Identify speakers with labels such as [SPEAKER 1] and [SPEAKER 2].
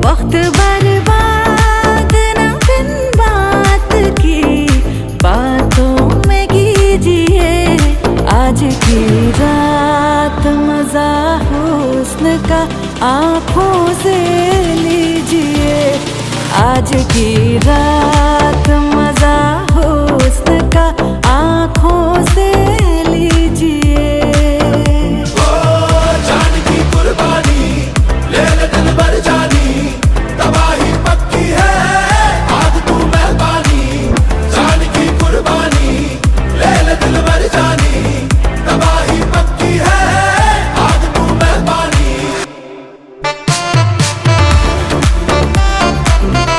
[SPEAKER 1] वक्त बर्बाद न बिन बात की बातों में कीजिए। आज की रात मजा हुस्न का आँखों से लीजिए। आज की रात